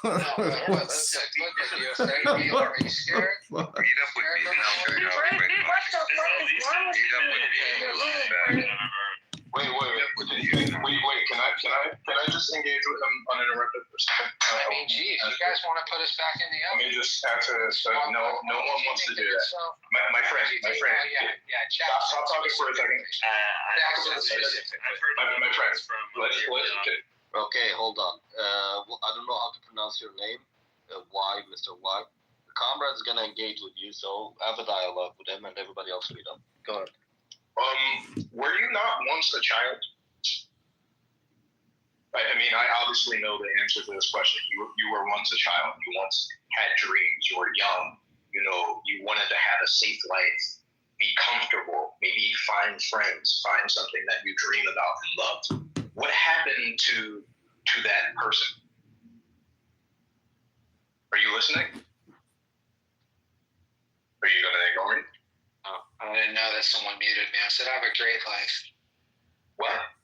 Look at you. Are you scared? Meet up with me and I'll figure out quick. Meet up with me and we'll get back. Wait. Can I just engage with him uninterrupted for a second? I mean, geez, you guys want to put us back in the Let me oven? just answer this. No one wants to do that. My friend. Stop talking for a second. My friend. Okay, hold on. I don't know how to pronounce your name. Mr. Y. The comrade's gonna engage with you, so have a dialogue with him and everybody else read up. Go ahead. Were you not once a child? I mean, I obviously know the answer to this question. You were once a child. You once had dreams. You were young. You wanted to have a safe life, be comfortable, maybe find friends, find something that you dream about and loved. What happened to that person? Are you listening? Are you going to ignore me? Oh, I didn't know that someone muted me. I said, I have a great life. What?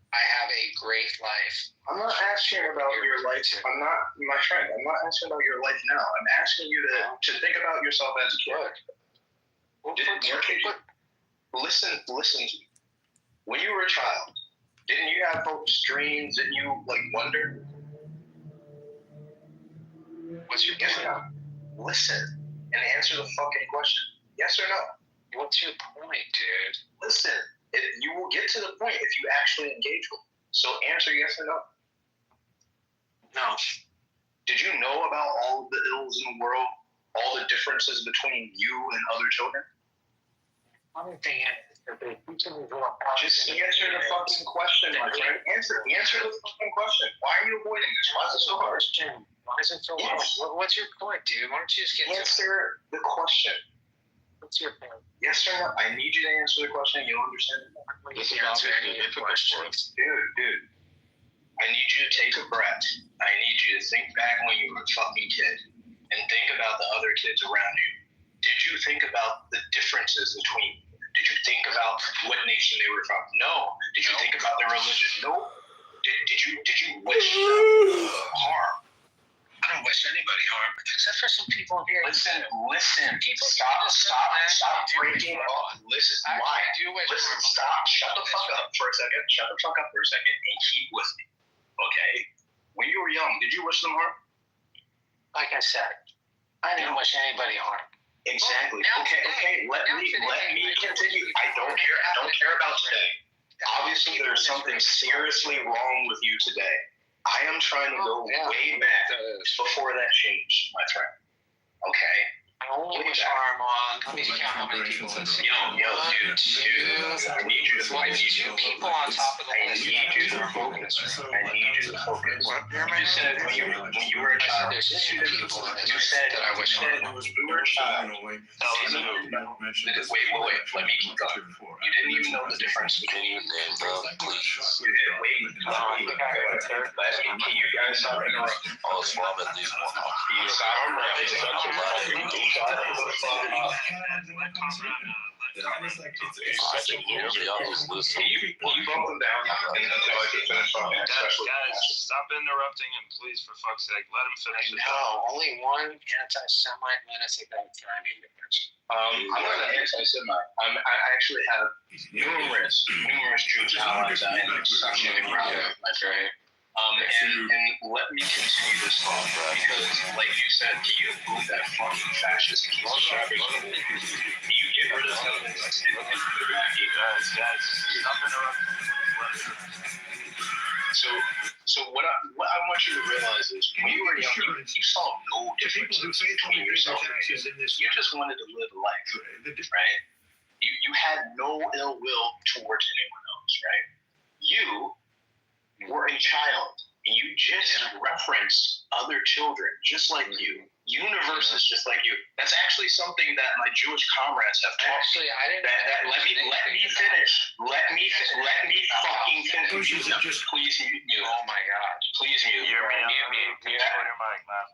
I have a great life. I'm not asking about your life. I'm not, my friend. I'm not asking about your life now. I'm asking you to think about yourself as a kid. Listen to me. When you were a child, didn't you have hopes, dreams? Didn't you wonder? What's your Yes or no? Listen and answer the fucking question. Yes or no? What's your point, dude? Listen. You will get to the point if you actually engage with it. So answer yes or no. No. Did you know about all of the ills in the world? All the differences between you and other children? One thing is, that they teach me just answer the fucking question, my friend. Answer the fucking question. Why are you avoiding this? Why is it so hard? Why is it so hard? What's your point, dude? Why don't you just get answer the question? What's your point? Yes or no? I need you to answer the question. You'll understand. This is obviously a difficult question. Dude. I need you to take a breath. I need you to think back when you were a fucking kid and think about the other kids around you. Did you think about the differences between? Did you think about what nation they were from? No. Did you think about their religion? No. Did you wish them harm? I don't wish anybody harm, except for some people here. Listen. People Stop breaking up. Listen. Why? Listen. Stop. Shut the fuck up for a second. And keep listening. Okay. When you were young, did you wish them harm? Like I said, I didn't wish anybody harm. Exactly. Okay. Let me continue. I don't care about today. Obviously, there's something seriously wrong with you today. I am trying to go way back before that changed, my friend. Okay? I only wish harm on. Let me count how many people listen. Dude. I need you to focus. Two people on top of the list. I need you to focus. You said when you were a child. There's two people on this You said that I wish harm. when you were a child. Wait. Let me keep going. You didn't even know the difference between. Please. You didn't wait. Can you guys stop interrupting? I'll swab at least one. I can hear me. I'll just listen. Can you bump them down until I can finish talking? Guys, stop interrupting him, please, for fuck's sake. Let him finish it. No, only one anti-Semite lunatic that can I mean difference. I'm not an anti-Semite. I actually have numerous Jewish allies I am exceptionally proud of, my friend. And let me continue this thought, because, like you said, you move that fucking fascist piece of shit. You get rid of something that's in the back. Guys, stop interrupting. So what I want you to realize is, when you were young, you saw no difference between yourself and me. You just wanted to live life, right? You had no ill will towards anyone else, right? You were a child, and you just reference other children just like you. Universes just like you. That's actually something that my Jewish comrades have taught me. Actually, I didn't. Let me finish. Let me fucking finish. Please mute me. Oh my God. Please mute me. Mute your mic, man.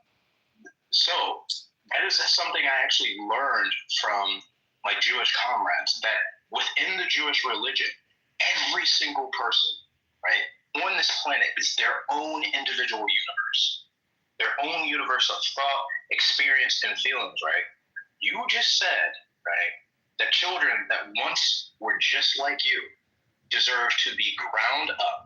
So that is something I actually learned from my Jewish comrades, that within the Jewish religion, every single person, right, on this planet is their own individual universe, their own universe of thought, experience, and feelings, right? You just said, right, that children that once were just like you deserve to be ground up,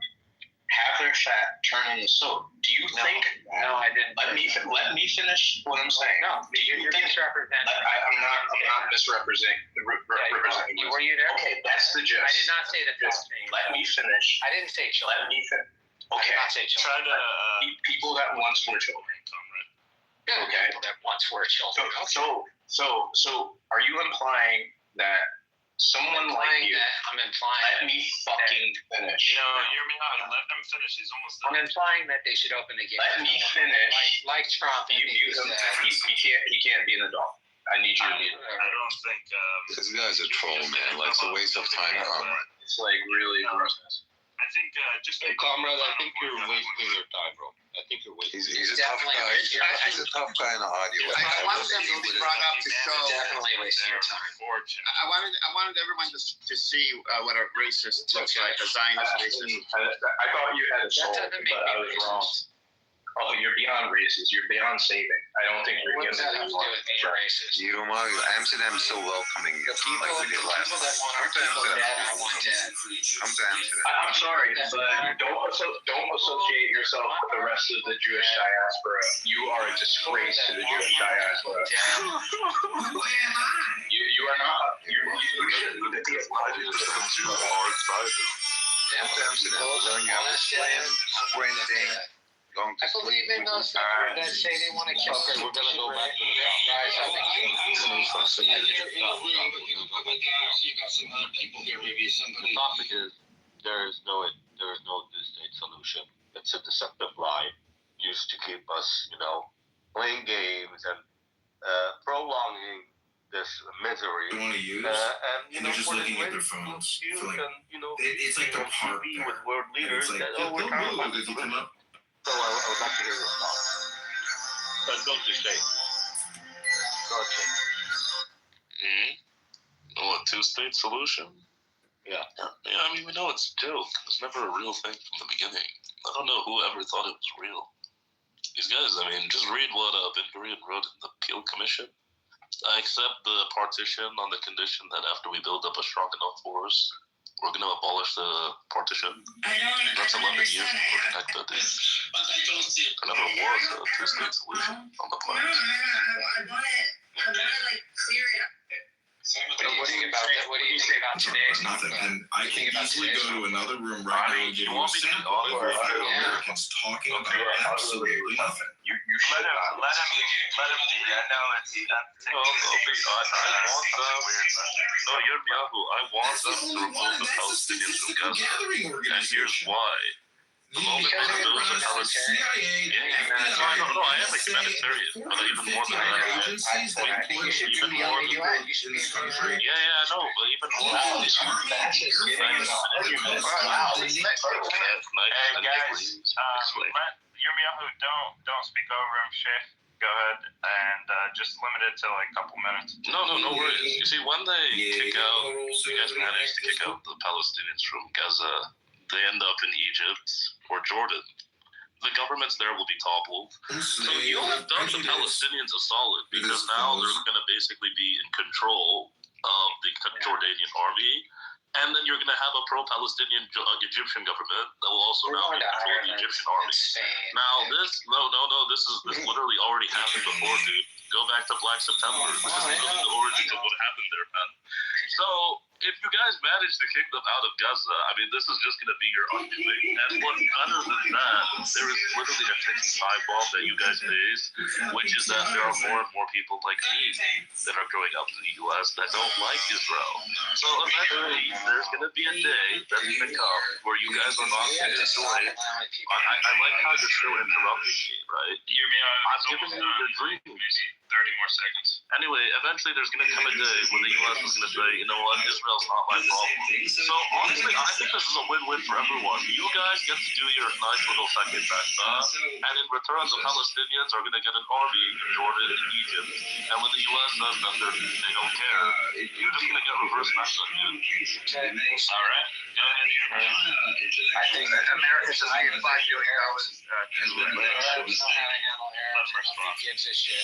have their fat turned into soap. Do you think? No, I didn't. Let me finish what I'm saying. No, you're misrepresenting. I'm not misrepresenting. Were you there? Okay, that's the gist. I did not say the Just thing. let me finish. I didn't say children. Let me finish. I Okay. did not say children. Try to People that once were children. Okay. People that once were children. So are you implying that someone like you? I'm implying. Let me fucking finish. No, hear me out. Let them finish. He's almost I'm done. implying that they should open the gate. Let me finish. Like Trump. You mute him. He can't be an adult. I need you to mute him. I don't think. This guy's a troll, man. Like, it's a waste of time, comrade. It's like really gross. I think just. Hey, comrade, I think you're wasting your time, bro. I think you're wasting. He's a tough Definitely guy. wasting your time. He's a tough guy in the audio. I wanted them to be brought up to show. Definitely wasting your time. I wanted everyone to see what a racist looks like, a Zionist racist. I thought you had a soul, That doesn't make but I me was wrong. racist. Oh, you're beyond racist. You're beyond saving. I don't think you're What does that have to do with being racist? You know what? Amsterdam's so welcoming, The people, like we did last that time. want our people dead, I want dead. Come to Amsterdam. I'm sorry, but don't associate yourself with the rest of the Jewish diaspora. You are a disgrace to the Jewish diaspora. You are not. You should be Come to Amsterdam. Learn your slam, sprinting, going to I believe in those that say they want to kill. Okay, we're gonna go back to the The topic is there is no two-state solution. It's a deceptive lie used to keep us, playing games and prolonging this misery. You want to use? And they're just for the looking at their greatest phones excuse for like, and, it's like they're on parked TV there. with world And leaders it's like, that, they'll we're trying to find move if you come up. So I would like to hear your thoughts. But don't you say. Go ahead. What, two-state solution? Yeah. Yeah, I mean, we know it's a joke. It was never a real thing from the beginning. I don't know who ever thought it was real. These guys, I mean, just read what Ben Gurion wrote in the Peel Commission. I accept the partition on the condition that after we build up a strong enough force, we're going to abolish the partition. That's 11 years to protect that thing. There never was a two-state solution on the planet. I want to clear it up. What do you think about that? What do you think about today's Nothing. And I can easily go to another room right now and give you a want me to be sample of honest? Americans talking about absolutely nothing. You should not. Let him. Yeah, no, it's. No, I want them. No, Yirmiyahu, I want them to remove the Palestinians from Gaza. Gathering And here's organization. why. The moment they remove the Palestinians. CIA, No, I am a humanitarian, but even more than that. agencies that I think you should employ be on the UN. You should be in this on the country. UN. Yeah, I know, but even more than that. Hey guys, Yirmiyahu, don't speak over him, Sheikh. Go ahead and just limit it to like a couple minutes. No worries. You see, when they kick out, you guys manage to kick out the Palestinians from Gaza, they end up in Egypt or Jordan. The governments there will be toppled. So you'll have done the Palestinians a solid because now they're going to basically be in control of the Jordanian army. And then you're going to have a pro-Palestinian Egyptian government that will also now be in control of the Egyptian army. Now this literally already happened before, dude. Go back to Black September. This is literally the origins of what happened there, man. So if you guys manage to kick them out of Gaza, I mean, this is just going to be your undoing. And what's better than that, there is literally a ticking time bomb that you guys face, which is that there are more and more people like me that are growing up in the U.S. that don't like Israel. So eventually, there's going to be a day that's going to come where you guys are not going to enjoy. I like how you're still interrupting me, right? I'm giving you the dream. Maybe 30 more seconds. Anyway, eventually there's going to come a day when the U.S. is going to say, you know what, Israel's not my problem. So honestly, I think this is a win-win for everyone. You guys get to do your nice little second Besta, and in return, the Palestinians are going to get an army in Jordan and Egypt. And when the U.S. says that they don't care, you're just going to get reverse Besta. All right. Go ahead. I think that America should be $5 billion. gives a shit.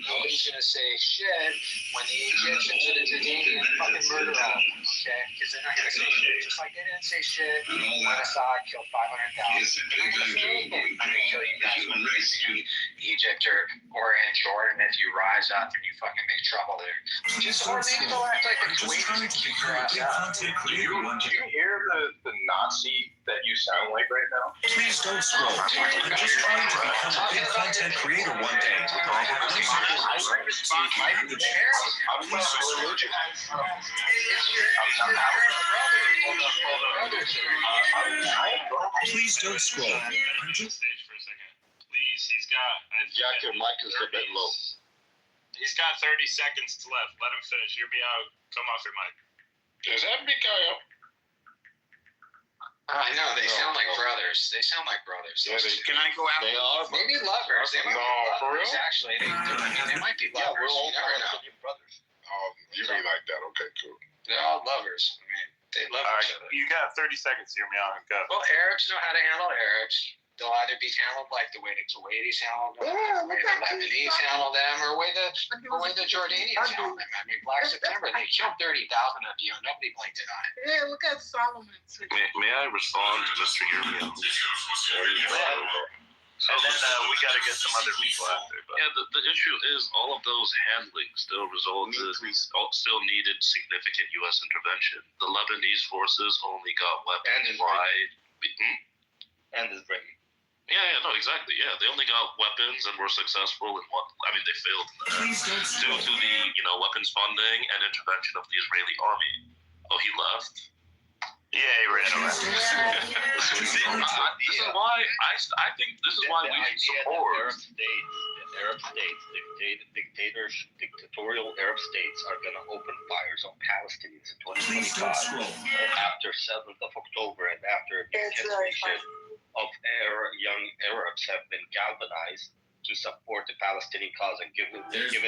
Nobody's gonna say shit when the Egyptians and the Jordanians fucking murder all of them, okay? Because they're not gonna say shit. Just like they didn't say shit when Assad killed 500,000. I'm gonna kill you guys when you in Egypt or in Jordan if you rise up and you fucking make trouble there. Just or maybe they'll act like the Kuwaitis and keep your ass out. Do you hear the Nazi that you sound like right now? Please don't scroll. I'm just trying to become a big content creator one day. I have Please don't scroll. I'm just Stage for a second. Please, he's got. Jack, your mic is a bit low. He's got 30 seconds left. Let him finish. Hear me out. Come off your mic. Does that Mikael? I know, they sound like brothers. They sound like brothers. Yeah, Can I go after? They are Maybe lovers. They might No, be for lovers, real? actually. They might be Yeah, lovers. we're all You never know. Palestinian brothers. Oh, you mean like that? Okay, cool. They're all lovers. I mean, they love All each right, other. you got 30 seconds. Hear me out. Go. Well, Arabs know how to handle Arabs. They'll either be handled like the way the Kuwaitis handled them, the way the Lebanese handle them, or the way the Jordanians handle them. I mean, Black September, they killed 30,000 of you, and nobody blinked an eye. Yeah, look at Solomon. May I respond to Mr. Yirmiyahu? And then we got to get some other people after. But Yeah, the issue is all of those handlings still still needed significant U.S. intervention. The Lebanese forces only got And weapons. Israeli. Why? And Israeli. Yeah, no, exactly. Yeah, they only got weapons and were successful in what? I mean, they failed in that please don't due to the weapons funding and intervention of the Israeli army. Oh, he left. yeah, he ran away. This is why I think this is why we should support. Dictatorial Arab states are going to open fires on Palestinians in Please don't 2025 scroll. after 7th of October and after a big generation of young Arabs have been galvanized to support the Palestinian cause and give it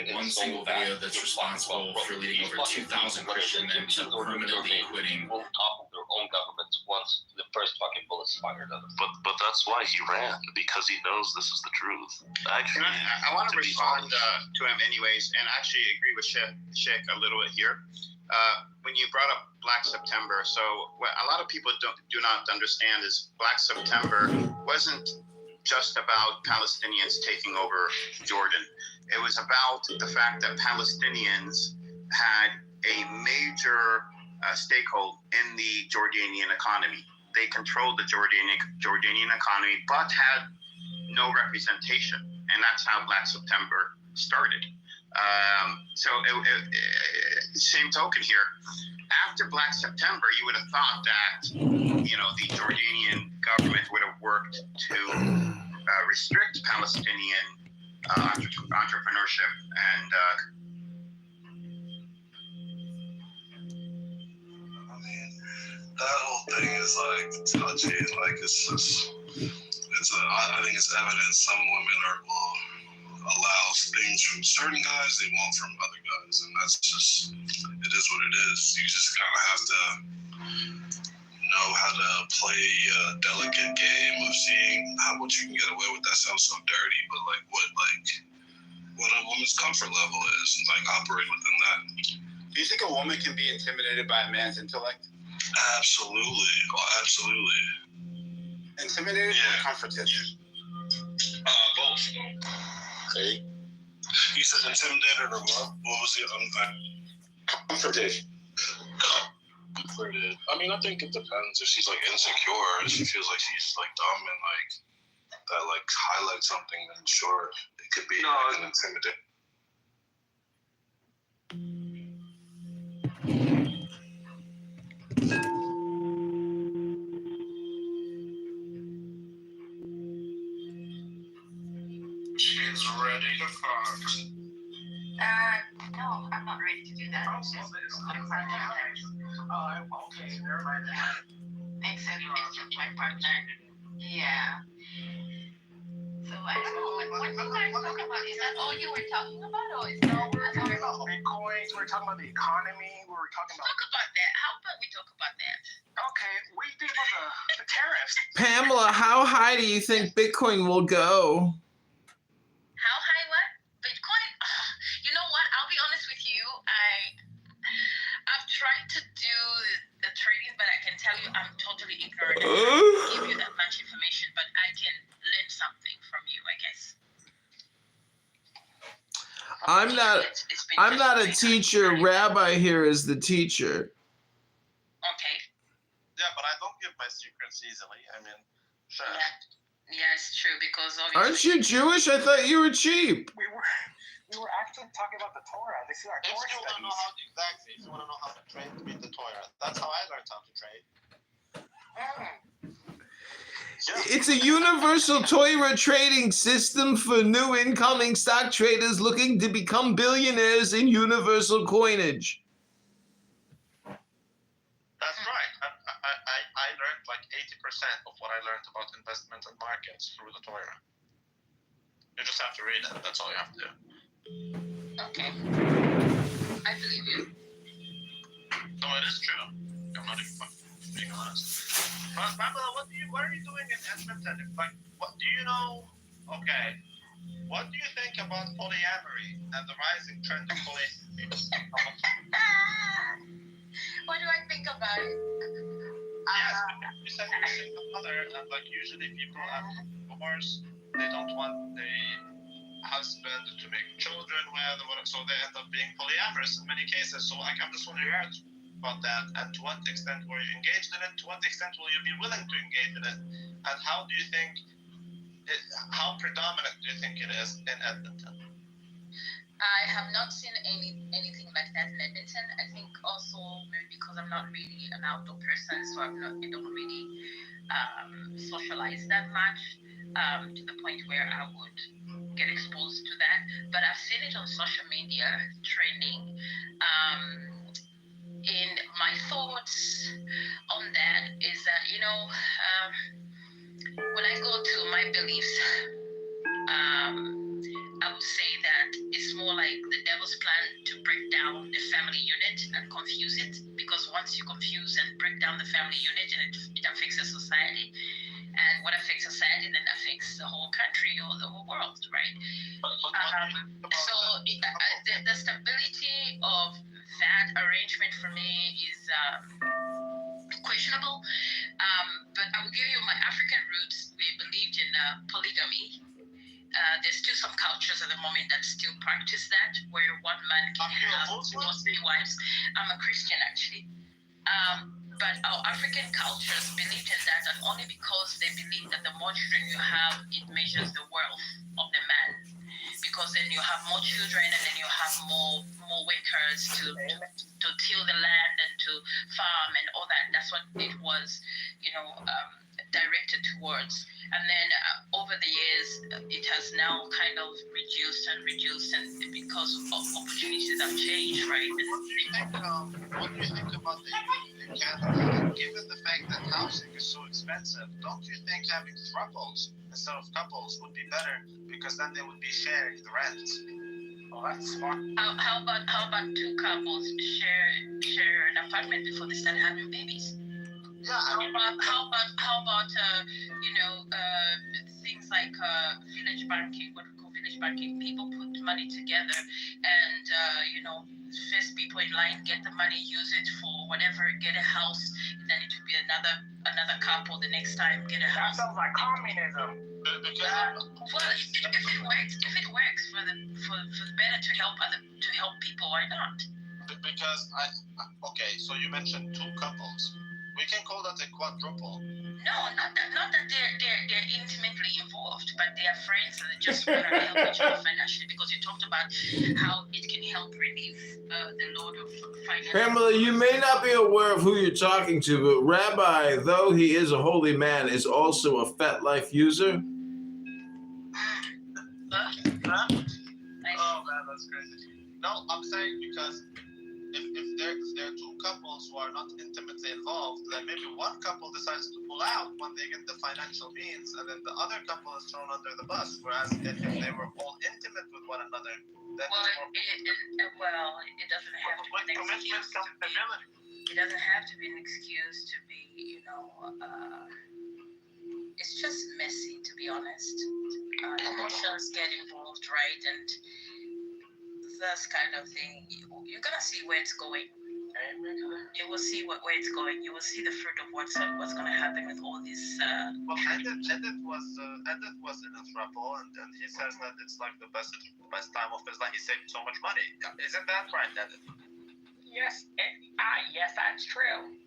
One its single soul back. video that's responsible for leading over 2,000 Christian men to permanently quitting. Will topple their own governments once the first fucking bullet's fired at them. But that's why he ran, because he knows this is the truth. Actually, I want to respond to him anyways, and actually agree with Sheikh a little bit here. When you brought up Black September, so what a lot of people do not understand is Black September wasn't just about Palestinians taking over Jordan. It was about the fact that Palestinians had a major stakehold in the Jordanian economy. They controlled the Jordanian economy, but had no representation, and that's how Black September started. Same token here. After Black September, you would have thought that the Jordanian government would have worked to restrict Palestinian entrepreneurship and. That whole thing is like touchy. Like I think it's evident some women will allow things from certain guys they won't from other guys, and that's just it is what it is. You just kind of have to know how to play a delicate game of seeing how much you can get away with. That sounds so dirty, but what a woman's comfort level is, like operate within that. Do you think a woman can be intimidated by a man's intellect? Absolutely. Absolutely. Intimidated or comforted? Both. Hey. You said intimidated or what? What was the Comforted. Comforted. I mean, I think it depends. If she's like insecure, if she feels like she's like dumb and like that like highlights something, then sure, it could be like an intimidating. She's ready to fuck. No, I'm not ready to do that. It's just Okay, never mind that. except it's just my partner. Yeah. So I don't know what you guys talk about. Is that all you were talking about, or is that We're talking about Bitcoin. We're talking about the economy. We were talking about. talk about that? How about we talk about that? Okay, what do you think about the tariffs? Pamela, how high do you think Bitcoin will go? completely ignorant and I can't give you that much information, but I can learn something from you, I guess. I'm not a teacher. Rabbi here is the teacher. Okay. Yeah, but I don't give my secrets easily. I mean, sure. Yeah, it's true because obviously. Aren't you Jewish? I thought you were cheap. We were actually talking about the Torah. This is our If Torah you want to studies. know how exactly, if you want to know how to trade, read the Torah. That's how I learned how to trade. It's a universal Torah trading system for new incoming stock traders looking to become billionaires in universal coinage. That's right. I learned like 80% of what I learned about investment and markets through the Torah. You just have to read it. That's all you have to do. Okay. I believe you. No, it is true. I'm not even being honest. But Pamela, what are you doing in Edmonton? Like, what do you know? Okay. What do you think about polyamory and the rising trend of polyamory? What do I think about it? Yes, you said you're a single mother, and like usually people after divorce, they don't want the husband to make children with, so they end up being polyamorous in many cases. So like, I'm just wondering about that, and to what extent were you engaged in it? To what extent will you be willing to engage in it? And how do you think, how predominant do you think it is in Edmonton? I have not seen anything like that in Edmonton. I think also maybe because I'm not really an outdoor person, so I don't really socialize that much to the point where I would get exposed to that. But I've seen it on social media trending. And my thoughts on that is that, when I go to my beliefs, I would say that it's more like the devil's plan to break down the family unit and confuse it, because once you confuse and break down the family unit, it affects the society, and what affects society then affects the whole country or the whole world, right? So the stability of that arrangement for me is questionable, but I will give you my African roots. We believed in polygamy. There's still some cultures at the moment that still practice that, where one man can have two or three wives. I'm a Christian, actually. But our African cultures believed in that, and only because they believe that the more children you have, it measures the wealth of the man. Because then you have more children, and then you have more workers to till the land and to farm and all that. That's what it was, directed towards. And then over the years, it has now kind of reduced, and because of opportunities have changed, right? What do you think about the youth in Canada? Given the fact that housing is so expensive, don't you think having throuples instead of couples would be better, because then they would be sharing the rent? Oh, that's smart. How about two couples share an apartment before they start having babies? Yeah. How about things like village banking? What we call village banking. People put money together, and first people in line get the money, use it for whatever, get a house, and then it would be another couple the next time get a house. That sounds like communism. Well, if it works for the better to help people, why not? Because so you mentioned two couples. We can call that a quadruple. No, not that they're intimately involved, but they are friends and they just want to help each other financially, because you talked about how it can help relieve the load of finance. Pamela, you may not be aware of who you're talking to, but Rabbi, though he is a holy man, is also a FetLife user. Oh man, that's crazy. No, I'm saying because if there are two couples who are not intimately involved, then maybe one couple decides to pull out when they get the financial means, and then the other couple is thrown under the bus. Whereas if they were all intimate with one another, then it doesn't have to be an excuse. It doesn't have to be an excuse to be, it's just messy, to be honest. Emotions get involved, right? And this kind of thing, you're gonna see where it's going. You will see where it's going. You will see the fruit of what's going to happen with all these. Well, Edith was in a trouble, and he says that it's like the best time of his life. He saved so much money. Isn't that right, Edith? Yes, yes, that's true.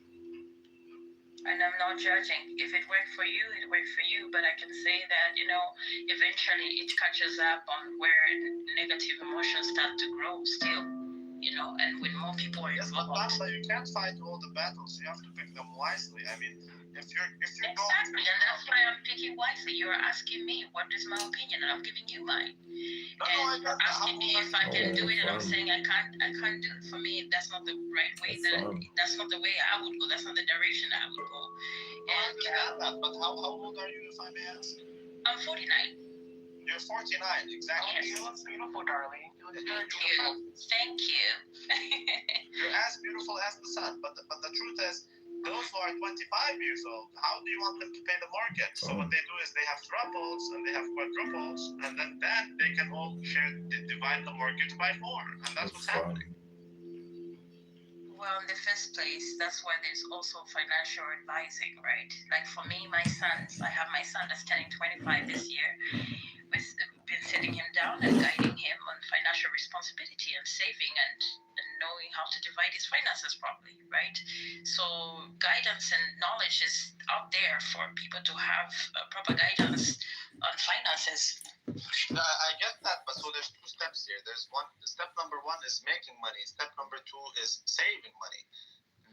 And I'm not judging. If it worked for you, it worked for you. But I can say that, eventually it catches up on where negative emotions start to grow still, and when more people are involved. But you can't fight all the battles. You have to pick them wisely. I mean, if you're exactly, and that's why I'm picking wisely. You're asking me what is my opinion, and I'm giving you mine. And you're asking me if I can do it, and I'm saying I can't do it. For me, that's not the right way. That's not the way I would go. That's not the direction I would go. I understand that, but how old are you, if I may ask? I'm 49. You're 49, exactly. Yes. You look beautiful, darling. Thank you. You're as beautiful as the sun, but the truth is, those who are 25 years old, how do you want them to pay the mortgage? So what they do is they have triples and they have quadruples, and then they can all divide the mortgage by 4, and that's what's happening. Well, in the first place, that's why there's also financial advising, right? Like for me, I have my son that's turning 25 this year. We've been sitting him down and guiding him on financial responsibility and saving and knowing how to divide his finances properly, right? So guidance and knowledge is out there for people to have proper guidance on finances. I get that, but so there's 2 steps here. Step number 1 is making money. Step number 2 is saving money.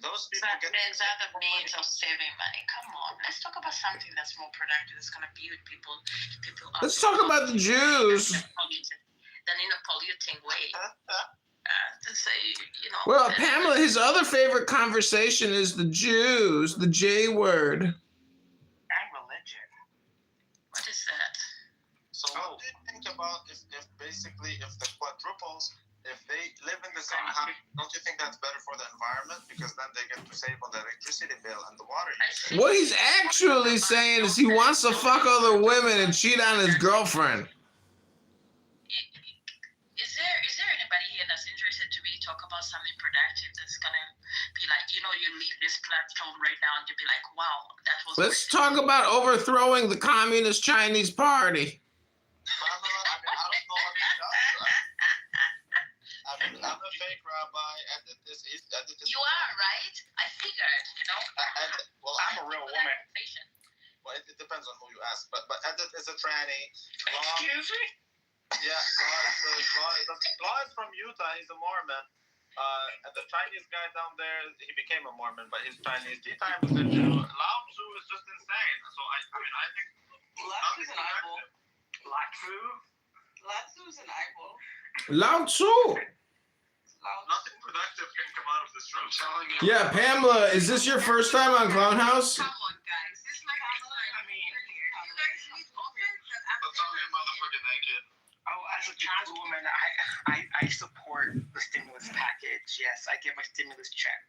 Those people get other means of saving money. Come on, let's talk about something that's more productive. That's going to be with people. Let's talk about the Jews. Than in a polluting way. To say, Well, Pamela, his other favorite conversation is the Jews, the J word. And religion. What is that? So what do you think about if the quadruples, if they live in the same house, don't you think that's better for the environment? Because then they get to save on the electricity bill and the water usage. What he's actually saying is he wants to fuck other women and cheat on his girlfriend. Is there anybody here that's interested to really talk about something productive that's gonna be like, you leave this platform right now and you'll be like, wow, that was. Let's talk about overthrowing the Communist Chinese Party. I'm a fake rabbi. You are, right? I figured, Well, I'm a real woman. Well, it depends on who you ask. But Edith is a tranny. Excuse me? Yeah, Law is from Utah. He's a Mormon. And the Chinese guy down there, he became a Mormon, but he's Chinese. T-Time is a Jew. Lao Tzu is just insane. So I think. Lao Tzu's an eyeball. Lao Tzu's an eyeball. Lao Tzu. Nothing productive can come out of this room. Telling you. Yeah, Pamela, is this your first time on Clown House? Come on, guys. This is my house. Let's all get motherfucking naked. Oh, as a trans woman, I support the stimulus package. Yes, I get my stimulus check.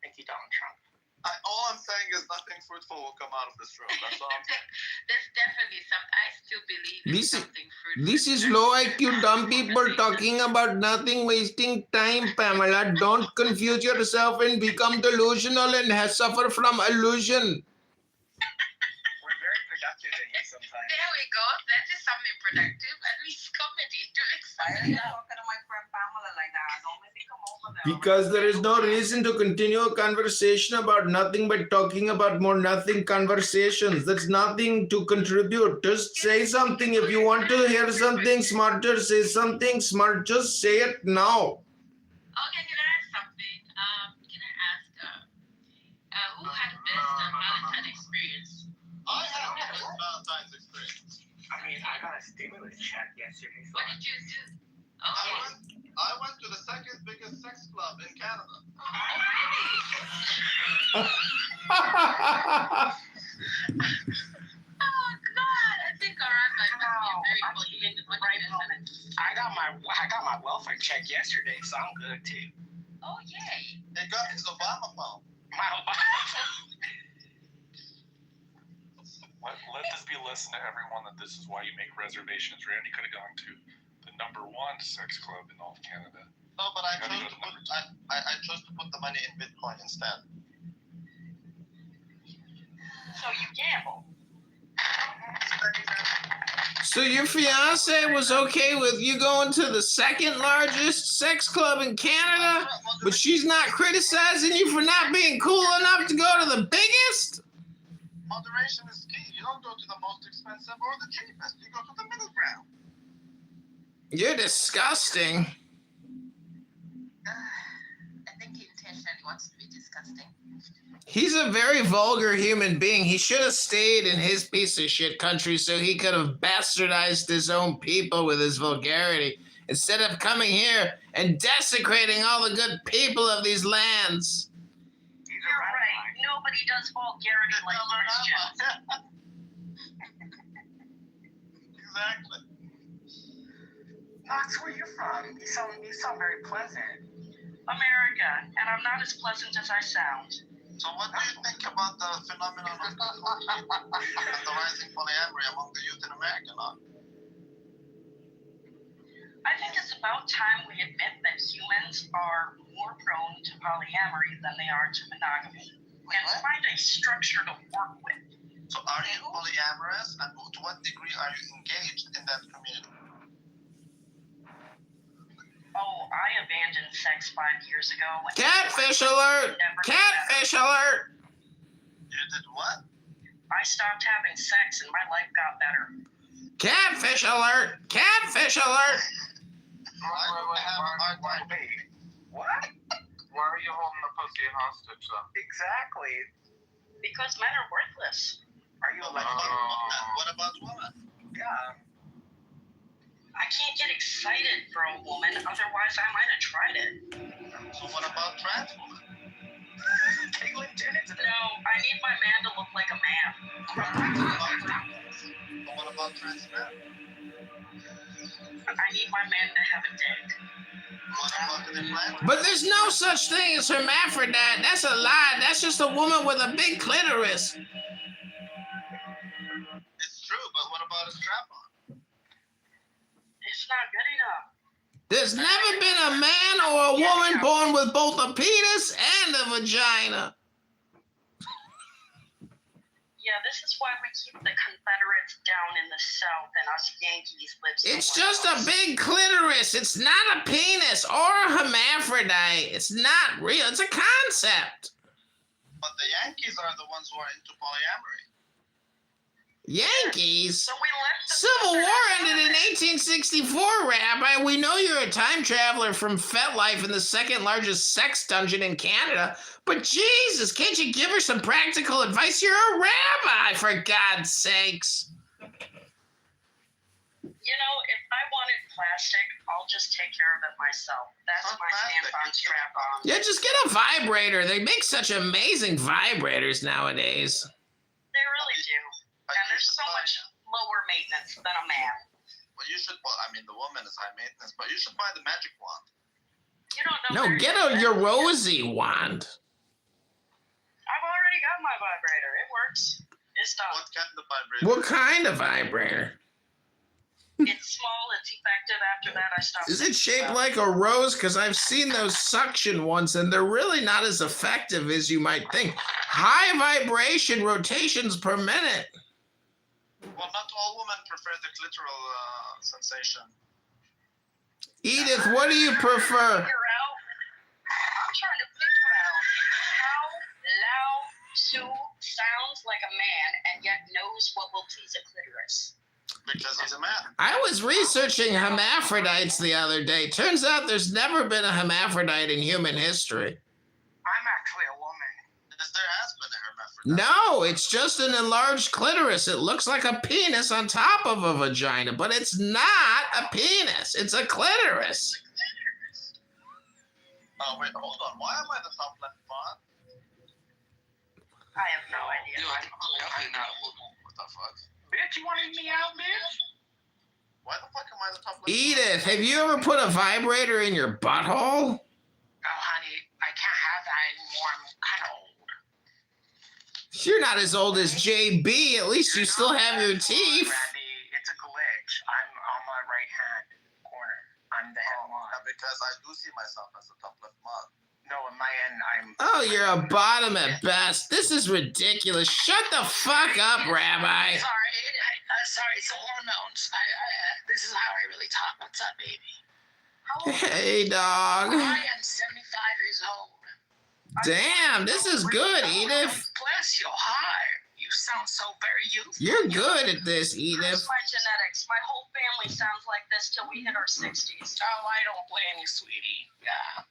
Thank you, Donald Trump. All I'm saying is nothing fruitful will come out of this room. That's all I'm saying. There's definitely I still believe in something fruitful. This is low IQ dumb people talking about nothing, wasting time, Pamela. Don't confuse yourself and become delusional and suffer from illusion. We're very productive in here sometimes. There we go. That is something productive. At least comedy to exciting. Talking to my friend Pamela like that. Don't let me come over there. Because there is no reason to continue a conversation about nothing but talking about more nothing conversations. That's nothing to contribute. Just say something. If you want to hear something smarter, say something smart. Just say it now. Okay, can I ask something? Can I ask who had the best Valentine experience? I had the best Valentine's experience. I mean, I got a stimulus check yesterday. So What did you do? Okay. I went to the second biggest sex club in Canada. Oh God! I think around my very motivated. I got my welfare check yesterday, so I'm good too. Oh yay! He got his Obama phone. My Obama phone. Let this be a lesson to everyone that this is why you make reservations. Randy could have gone to the #1 sex club in all of Canada. No, but I chose to put the money in Bitcoin instead. So you gamble. So your fiance was okay with you going to the second largest sex club in Canada, but she's not criticizing you for not being cool enough to go to the biggest? Moderation is key. You don't go to the most expensive or the cheapest. You go to the middle ground. You're disgusting. I think he intentionally wants to be disgusting. He's a very vulgar human being. He should have stayed in his piece of shit country so he could have bastardized his own people with his vulgarity, instead of coming here and desecrating all the good people of these lands. You're right. Nobody does vulgarity like Christians. Exactly. That's where you're from. You sound very pleasant. America, and I'm not as pleasant as I sound. So what do you think about the phenomenon of and the rising polyamory among the youth in America now? I think it's about time we admit that humans are more prone to polyamory than they are to monogamy, and find a structure to work with. So are you polyamorous, and to what degree are you engaged in that community? Oh, I abandoned sex 5 years ago. Catfish alert! Catfish alert! You did what? I stopped having sex and my life got better. Catfish alert! Catfish alert! What? Why are you holding the pussy hostage, though? Exactly. Because men are worthless. Are you a lesbian? What about women? Yeah. I can't get excited for a woman, otherwise I might have tried it. So what about trans women? No, I need my man to look like a man. So what about trans men? I need my man to have a dick. What about the implant? But there's no such thing as hermaphrodite. That's a lie. That's just a woman with a big clitoris. It's true, but what about a strap-on? It's not good enough. There's never been a man or a woman born with both a penis and a vagina. Yeah, this is why we keep the Confederates down in the South and us Yankees live somewhere It's just a else. big clitoris. It's not a penis or a hermaphrodite. It's not real. It's a concept. But the Yankees are the ones who are into polyamory. Yankees? So we left the Civil War ended in 1864, Rabbi. We know you're a time traveler from FetLife in the second largest sex dungeon in Canada. But Jesus, can't you give her some practical advice? You're a rabbi, for God's sakes. You know, if I wanted plastic, I'll just take care of it myself. That's my stance on strap-on. Yeah, just get a vibrator. They make such amazing vibrators nowadays. They really do. And there's so much lower maintenance than a man. Well, you should. Well, I mean, the woman is high maintenance, but you should buy the magic wand. You don't know. No, get a Eurosy wand. I've already got my vibrator. It works. It's done. What kind of vibrator? What kind of vibrator? It's small. It's effective. After that, I stopped. Is it shaped like a rose? Because I've seen those suction ones, and they're really not as effective as you might think. High vibration rotations per minute. Well, not all women prefer the clitoral sensation. Edith, what do you prefer? I'm trying to figure out how Lao Tzu sounds like a man and yet knows what will tease a clitoris. Because he's a man. I was researching hermaphrodites the other day. Turns out there's never been a hermaphrodite in human history. I'm actually a woman. Yes, there has been a hermaphrodite. No, it's just an enlarged clitoris. It looks like a penis on top of a vagina, but it's not a penis. It's a clitoris. Oh, wait, hold on. Why am I the top left bot? I have no idea. What the fuck? Bitch, you wanted me out, bitch? Why the fuck am I the top left? Edith, have you ever put a vibrator in your butthole? Oh, honey, I can't have that anymore. I'm kind of old. You're not as old as JB. At least you still have your teeth. Randy, it's a glitch. I'm on my right hand corner. I'm the head one. Because I do see myself as a top-left mod. No, in my end, I'm. Oh, you're a bottom at best. This is ridiculous. Shut the fuck up, Rabbi. Sorry, it's the hormones. This is how I really talk. What's up, baby? Hey, dog. I am 75 years old. Damn, this is good, Edith. Bless you. Hi. You sound so very youthful. You're good at this, Edith. It's my genetics. My whole family sounds like this till we hit our 60s. Oh, I don't blame you, sweetie. Yeah.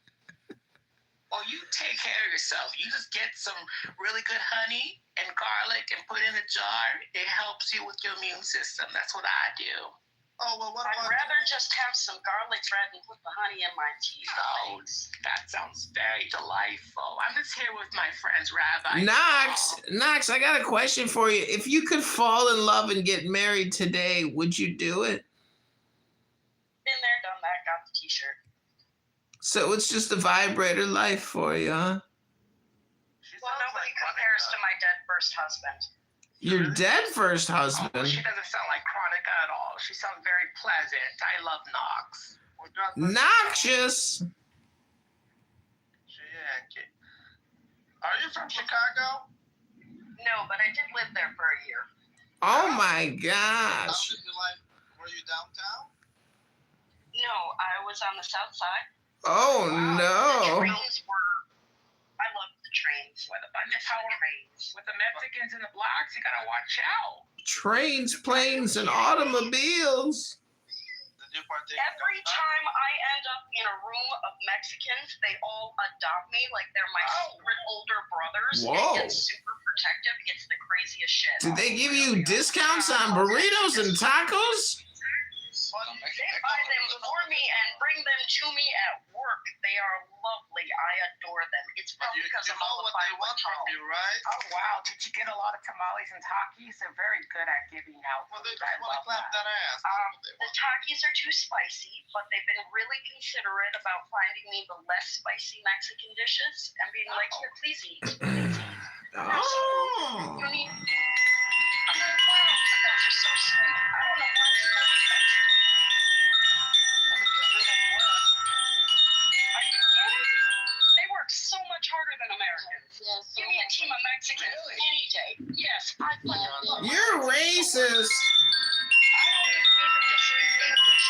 Well, you take care of yourself. You just get some really good honey and garlic and put in a jar. It helps you with your immune system. That's what I do. Oh, well, what I'd about... rather just have some garlic bread and put the honey in my tea. Oh, that sounds very delightful. I'm just here with my friends, Rabbi. Knox, I got a question for you. If you could fall in love and get married today, would you do it? Been there, done that, got the t-shirt. So it's just a vibrator life for you, huh? Well, nobody compares to my dead first husband. Your dead first Oh, husband? she doesn't sound like Chronica at all. She sounds very pleasant. I love Knox. Noxious. Are you from Chicago? No, but I did live there for a year. Oh my gosh. Were you downtown? No, I was on the south side. Oh The no. trains were. I loved the trains. With the Mexicans and the blacks, you gotta watch out. Trains, planes, and automobiles. Every time I end up in a room of Mexicans, they all adopt me like they're my secret older brothers. Whoa. And get super protective. It's the craziest shit. Did they give you discounts on burritos and tacos? They buy them for me and bring them to me at work. They are lovely. I adore them. It's probably because I'm all the time with from you, right? Oh, wow. Did you get a lot of tamales and Takis? They're very good at giving out. Well, they just want to clap that ass. The Takis are too spicy, but they've been really considerate about finding me the less spicy Mexican dishes and being like, here, please eat. Please eat. Oh. You need. I'm like, wow, you guys are so sweet. I don't know why you love me. Are you kidding? They work so much harder than Americans. Give me a team of Mexicans any day. Yes, I fucking love them. You're racist. I don't even speak English.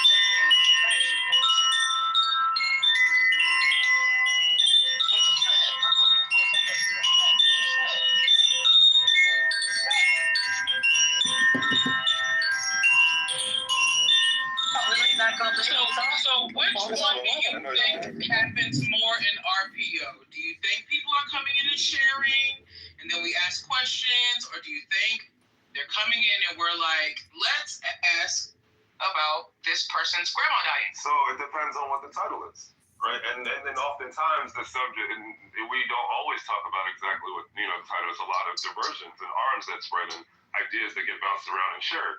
So which one do you think happens more in RPO? Do you think people are coming in and sharing, and then we ask questions, or do you think they're coming in and we're like, let's ask about this person's grandma dying? So it depends on what the title is, right? And then oftentimes the subject, and we don't always talk about exactly what the title is. A lot of diversions and arms that spread and ideas that get bounced around and shared.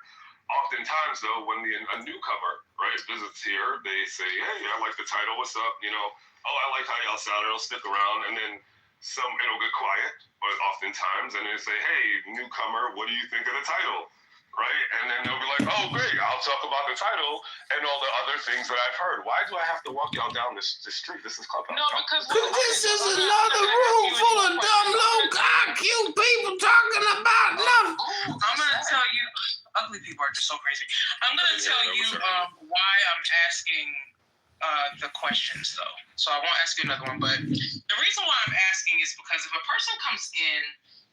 Oftentimes, though, when a newcomer, right, visits here, they say, hey, I like the title, what's up, oh, I like how y'all sound, it'll stick around, and then it'll get quiet, but oftentimes, and they say, hey, newcomer, what do you think of the title, right? And then they'll be like, oh, great, I'll talk about the title and all the other things that I've heard. Why do I have to walk y'all down this street? This is Clubhouse. No, because this is another room full of dumb, low-IQ people talking about nothing. I'm going to tell you, ugly people are just so crazy. I'm going to tell you why I'm asking the questions, though. So I won't ask you another one, but the reason why I'm asking is because if a person comes in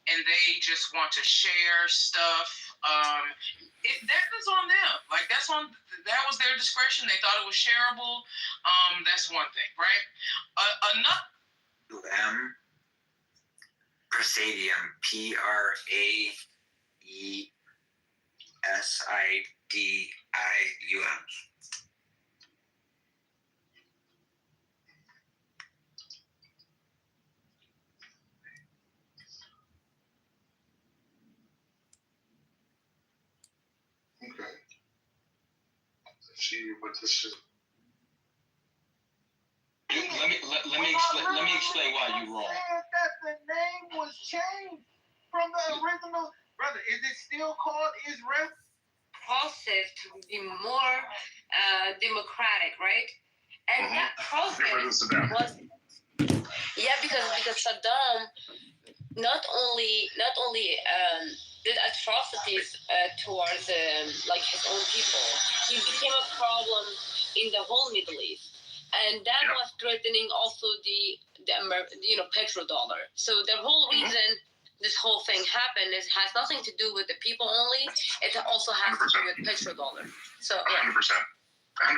and they just want to share stuff, that is on them. Like, that was their discretion. They thought it was shareable. That's one thing, right? Presidium, Presidium. Okay. See what this is. Let me explain why you're wrong. That the name was changed from the original. Brother, is it still called Israel? Paul says to be more democratic, right? And that process was because Saddam not only did atrocities towards like his own people, he became a problem in the whole Middle East, and that was threatening also the petrodollar. So the whole reason this whole thing happened has nothing to do with the people only. It also has 100%. To do with petrodollar. So 100%. 100%.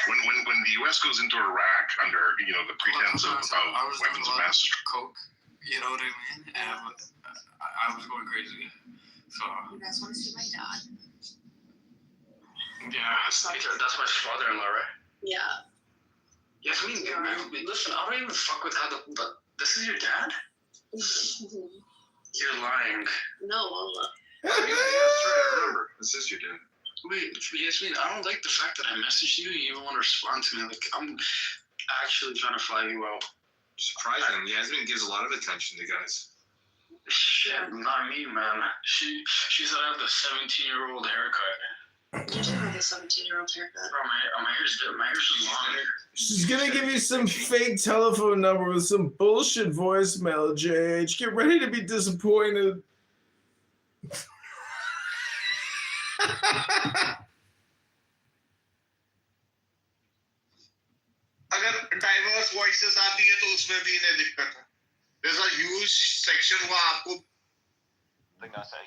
When the U.S. goes into Iraq under the pretense of weapons of mass coke, you know what I mean? And I was going crazy. So you guys want to see my dad? Yeah, that's my father-in-law, right? Yeah. Yasmin, listen, I don't even fuck with how this is your dad? You're lying. No, Allah. Yeah, that's right, I remember. This is your dad. Wait, Yasmin, I don't like the fact that I messaged you. You even want to respond to me. Like, I'm actually trying to fly you out. Surprising. Yasmin gives a lot of attention to guys. Shit, not me, man. She said I have the 17-year-old haircut. You do have the 17-year-old haircut. Bro, my hair's just long. She's gonna give you some fake telephone number with some bullshit voicemail, JH. Get ready to be disappointed. अगर diverse voices आती है तो उसमें भी इन्हें दिक्कत है. There's a huge section वो आपको. I think I said,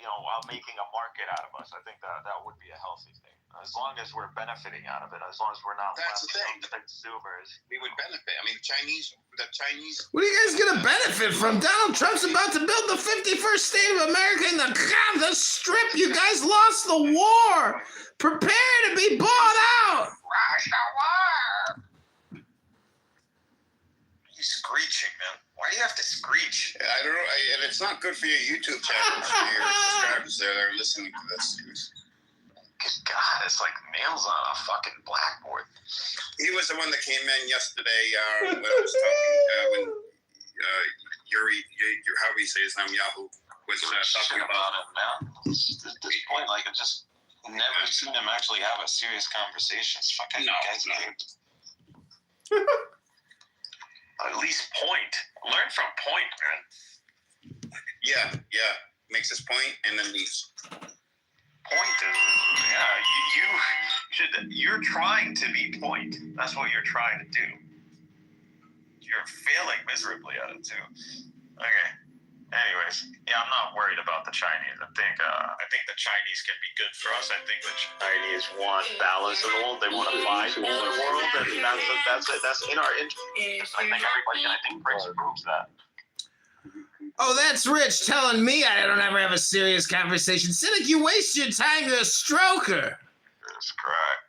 making a market out of us. I think that would be a healthy thing. As long as we're benefiting out of it, as long as we're not That's the thing. consumers. We would benefit. I mean, the Chinese. What are you guys gonna benefit from? Donald Trump's about to build the 51st state of America in the strip. You guys lost the war. Prepare to be bought out. Rush the war. You're screeching, man. Why do you have to screech? I don't know, and it's not good for your YouTube channel. For your subscribers there, they're listening to this. God, it's like nails on a fucking blackboard. He was the one that came in yesterday when I was talking, when Yuri, how we say his name, Yahoo, was talking about it now. At this point, like, I've just never seen him actually have a serious conversation. It's fucking guys. At least point. Learn from point, man. Yeah. Makes his point and then leaves. Point is, you're trying to be point. That's what you're trying to do. You're failing miserably at it too. Okay. Anyways, I'm not worried about the Chinese. I think the Chinese can be good for us. I think the Chinese want balance in the world. They want a bipolar world, and that's in our interest. I think Prince proves that. Oh, that's Rich telling me I don't ever have a serious conversation. Cynic, you waste your time. You're a stroker. That's correct.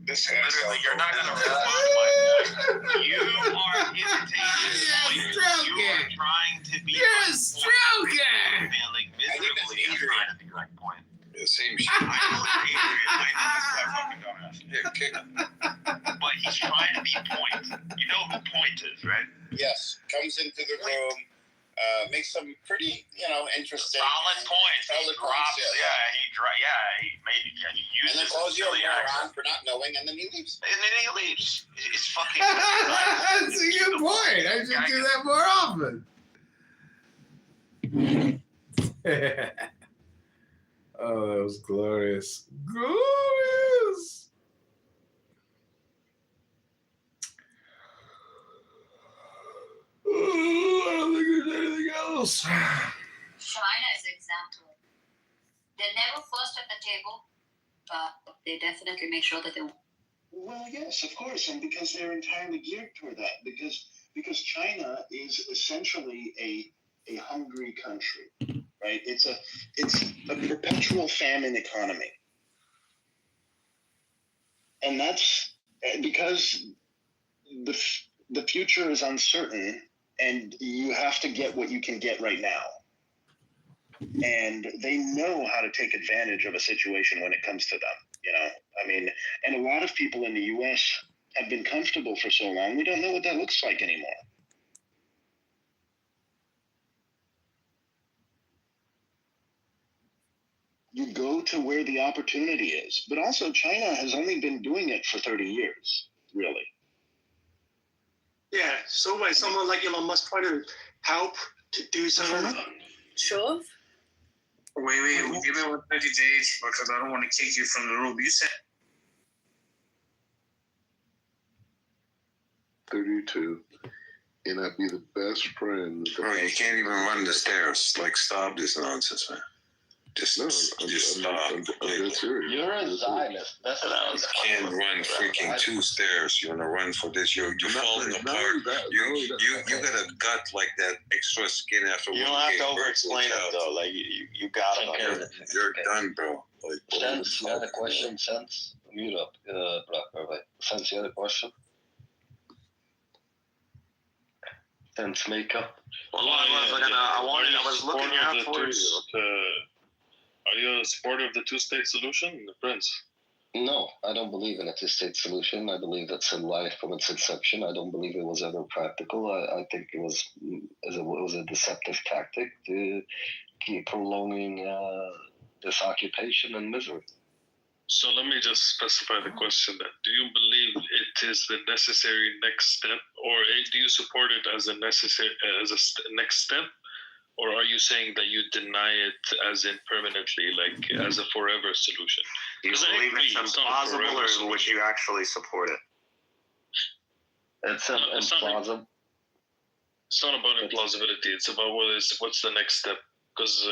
Literally, you're not going to respond to my point. You are hesitating. You are trying to be. You're a stroker. Failing miserably at trying to be right point. The same shit. I know it's Adrian. I know this fucking dumbass. Kick. But he's trying to be point. You know who point is, right? Yes. Comes into the room. Makes some pretty, interesting. Solid points. Solid drops. points, He uses. And then calls you a moron for not knowing, and then he leaves. And then he leaves. It's fucking. That's a good point. I should do that more often. Oh, that was glorious. Glorious. I don't think there's anything else. China is exemplary. They're never first at the table, but they definitely make sure that they. Well, yes, of course, and because they're entirely geared toward that, because China is essentially a hungry country, right? It's a perpetual famine economy, and that's because the future is uncertain. And you have to get what you can get right now. And they know how to take advantage of a situation when it comes to them, I mean, and a lot of people in the U.S. have been comfortable for so long, we don't know what that looks like anymore. You go to where the opportunity is. But also, China has only been doing it for 30 years, really. Yeah, so might someone like Elon Musk try to help to do something? Sure. Wait, give me 30 days because I don't want to kick you from the room. You said 32, and I'd be the best friend. Bro, you can't even run the stairs. Like, stop this nonsense, man. Just stop. I'm dead serious. You're a Zionist. That's what I was. You can't run freaking 2 stairs. You're gonna run for this. You're falling apart. You got a gut like that extra skin after. You don't have to over-explain it though. Like you got it. You're done, bro. Like, Sense, you had a question. Sense, mute up, Black. Sense, you had a question. Sense makeup. Well, I was looking out for you. Are you a supporter of the two-state solution, Prince? No, I don't believe in a two-state solution. I believe that's a lie from its inception. I don't believe it was ever practical. I think it was a deceptive tactic to keep prolonging this occupation and misery. So let me just specify the question then. Do you believe it is the necessary next step, or do you support it as a next step? Or are you saying that you deny it as in permanently, like as a forever solution? Do you believe it's implausible, or would you actually support it? It's implausible. It's not about implausibility. It's about what's the next step. Because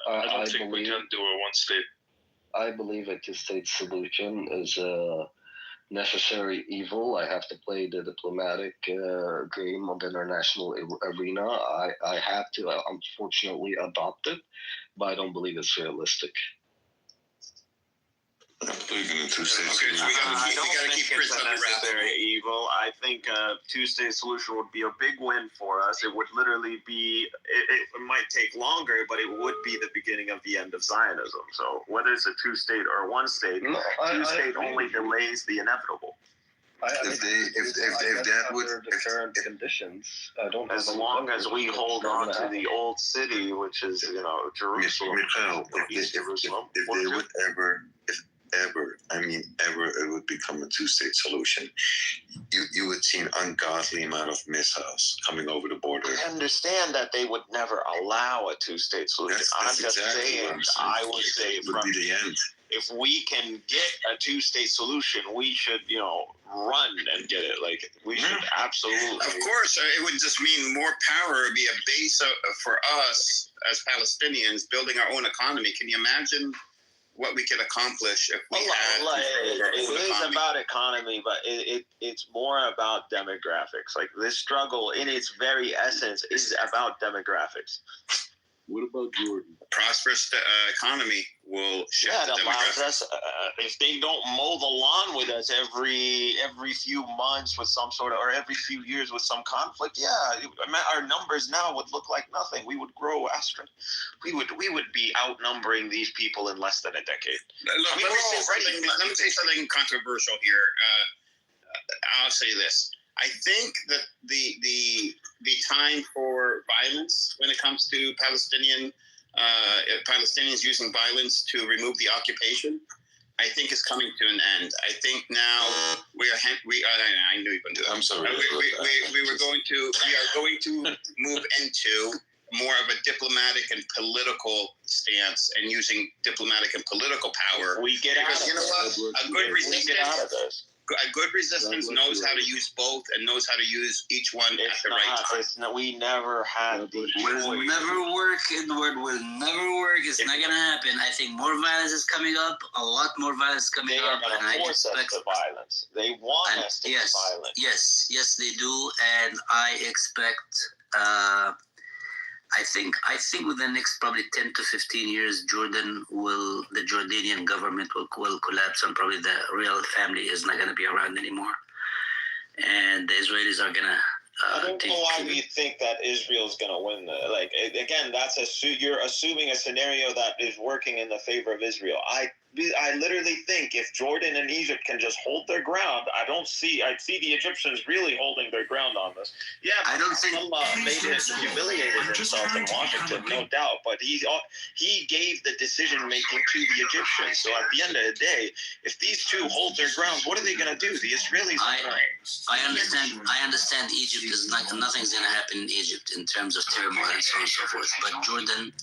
I don't think we can do a one state. I believe a two-state solution is a necessary evil. I have to play the diplomatic game of the international arena. I have to, unfortunately, adopt it, but I don't believe it's realistic. I believe in a two-state solution. I don't think it's a necessary evil. I think a two-state solution would be a big win for us. It would literally be, it might take longer, but it would be the beginning of the end of Zionism. So whether it's a two-state or one state, two-state only delays the inevitable. If that would, the current conditions, I don't. As long as we hold on to the old city, which is Jerusalem. If they would ever, it would become a two-state solution, you would see an ungodly amount of missiles coming over the border. I understand that they would never allow a two-state solution. I'm just saying, I would say it would be the end. If we can get a two-state solution, we should, run and get it. Like, we should absolutely. Of course, it would just mean more power. It would be a base for us as Palestinians building our own economy. Can you imagine what we could accomplish if we had it is about economy, but it's more about demographics. Like, this struggle in its very essence is about demographics. What about Jordan? A prosperous economy will shift that the allows demographics. us, if they don't mow the lawn with us every few months with some sort of, or every few years with some conflict, our numbers now would look like nothing. We would grow we would be outnumbering these people in less than a decade. Look, let me say something controversial here. I'll say this. I think that the time for violence when it comes to Palestinians using violence to remove the occupation, I think is coming to an end. I think now I knew you wouldn't do that. I'm sorry. We are going to move into more of a diplomatic and political stance and using diplomatic and political power. We get out of you know what? A good resistance knows how to use both and knows how to use each one at the right time. We never had the will never work. The word will never work. It's not gonna happen. I think more violence is coming up. A lot more violence coming up, and I expect the violence. They want us to be violent. Yes, they do, and I expect. I think within the next probably 10 to 15 years, the Jordanian government will collapse, and probably the real family is not going to be around anymore. And the Israelis are going to. I don't know why we think that Israel's going to win. Again, you're assuming a scenario that is working in the favor of Israel. I literally think if Jordan and Egypt can just hold their ground, I see the Egyptians really holding their ground on this. Yeah, I don't think humiliated himself in Washington, no doubt. But he gave the decision making to the Egyptians. So at the end of the day, if these two hold their ground, what are they going to do? The Israelis. I understand Egypt is nothing's going to happen in Egypt in terms of turmoil and so on and so forth. But Jordan,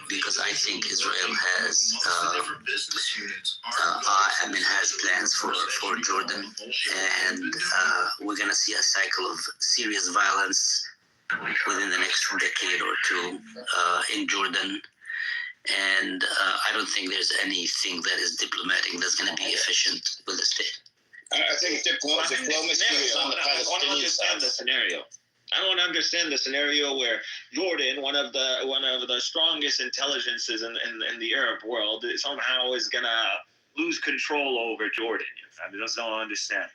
because I think Israel has has plans for Jordan, and we're going to see a cycle of serious violence within the next decade or two in Jordan. And I don't think there's anything that is diplomatic that's going to be efficient with the state. I think diplomacy is on the Palestinian side. I don't understand the scenario where Jordan, one of the strongest intelligences in the Arab world, somehow is gonna lose control over Jordan. I just don't understand.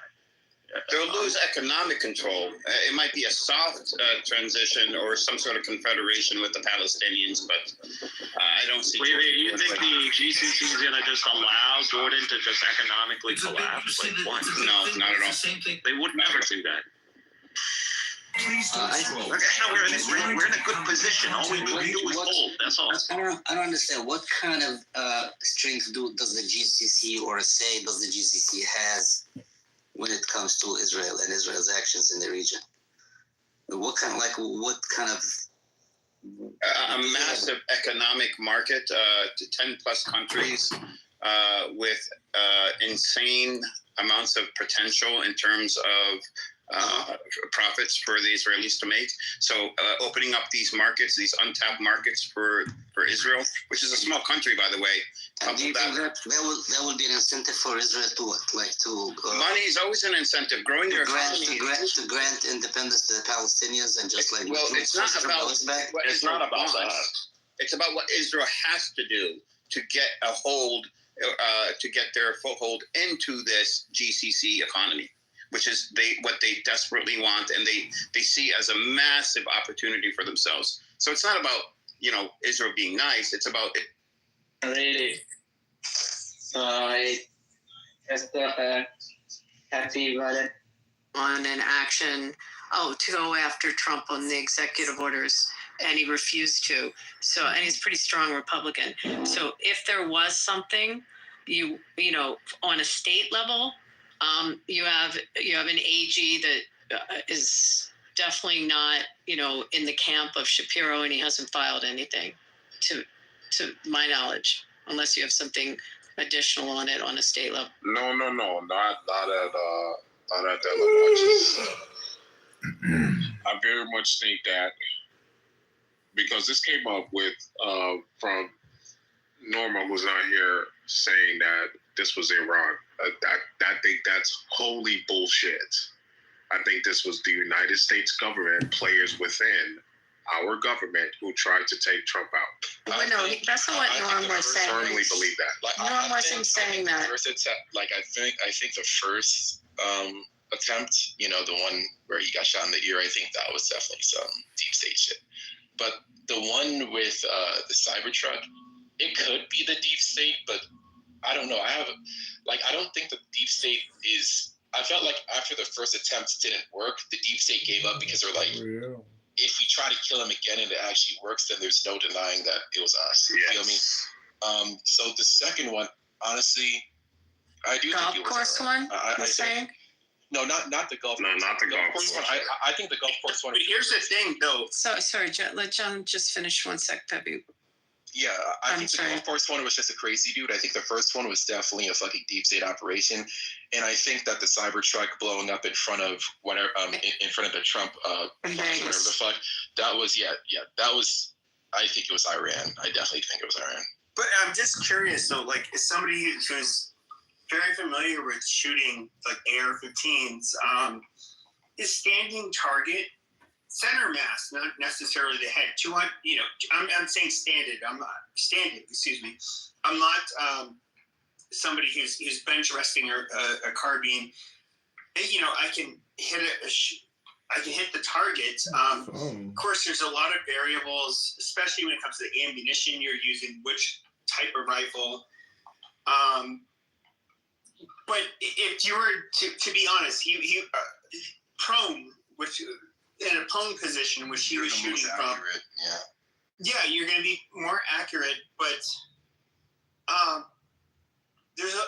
They'll lose economic control. It might be a soft transition or some sort of confederation with the Palestinians, but I don't see. You think the GCC is going to just allow Jordan to just economically collapse? Like what? No, not at all. They would never do that. Look at how we're in a good position. All we do is hold. That's all. I don't understand what kind of strength does the GCC or say does the GCC has when it comes to Israel and Israel's actions in the region? What kind of a massive economic market, 10 plus countries with insane amounts of potential in terms of profits for the Israelis to make. So opening up these markets, these untapped markets for Israel, which is a small country, by the way. Do you think that will be an incentive for Israel to what? Like to money is always an incentive. Growing your economy. To grant independence to the Palestinians and just like it's not about that. It's about what Israel has to do to get a hold, to get their foothold into this GCC economy, which is what they desperately want, and they see as a massive opportunity for themselves. So it's not about Israel being nice. It's about it. Really. So I just happy about it. On an action, to go after Trump on the executive orders, and he refused to. So, and he's a pretty strong Republican. So if there was something, you know, on a state level, you have an AG that is definitely not, in the camp of Shapiro, and he hasn't filed anything, to my knowledge, unless you have something additional on it on a state level. No, not at that level. I very much think that because this came up with from Norma, who's not here, saying that this was Iran. I think that's wholly bullshit. I think this was the United States government, players within our government who tried to take Trump out. Well, no, that's not what Norm was saying. I firmly believe that. Norm wasn't saying that. I think the first attempt, the one where he got shot in the ear, I think that was definitely some deep state shit. But the one with the Cybertruck, it could be the deep state, but I don't know. I don't think the deep state is. I felt like after the first attempt didn't work, the deep state gave up because they're like, if we try to kill him again and it actually works, then there's no denying that it was us. You feel me? So the second one, honestly, I do golf think it was course one. You're saying? No, not the golf. No, not the golf course one. I think the golf course one. But here's the thing, though. Sorry, let John just finish 1 sec, Pepe. Yeah, I think the golf course one was just a crazy dude. I think the first one was definitely a fucking deep state operation, and I think that the Cybertruck blowing up in front of whatever, in front of the Trump, whatever the fuck, that was that was. I think it was Iran. I definitely think it was Iran. But I'm just curious though, like, as somebody who's very familiar with shooting like AR-15s, is standing target center mass, not necessarily the head. 200, I'm saying standard. I'm not standing. Excuse me. I'm not somebody who's bench resting a carbine. I can hit I can hit the target. Of course, there's a lot of variables, especially when it comes to the ammunition you're using, which type of rifle. But if you were to be honest, he prone, which in a prone position, which he was shooting from. Yeah, you're going to be more accurate, but there's a.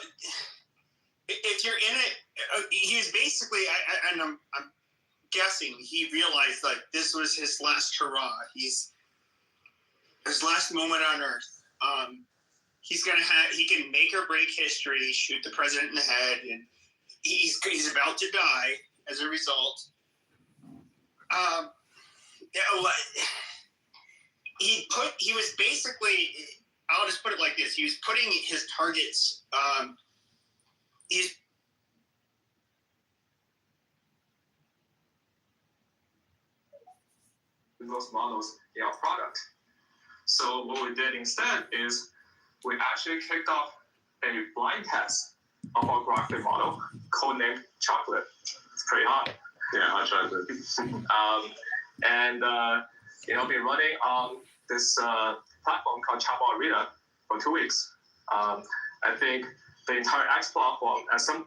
If you're in it, he was basically, and I'm guessing he realized like this was his last hurrah. His last moment on Earth. He can make or break history, shoot the president in the head, and he's about to die as a result. He was basically, I'll just put it like this, he was putting his targets, those models in our product. So what we did instead is we actually kicked off a blind test of our graphic model, codenamed Chocolate. It's pretty hot. Yeah, hot chocolate. It'll be running on this platform called Chatbot Reader for 2 weeks. I think the entire X platform at some point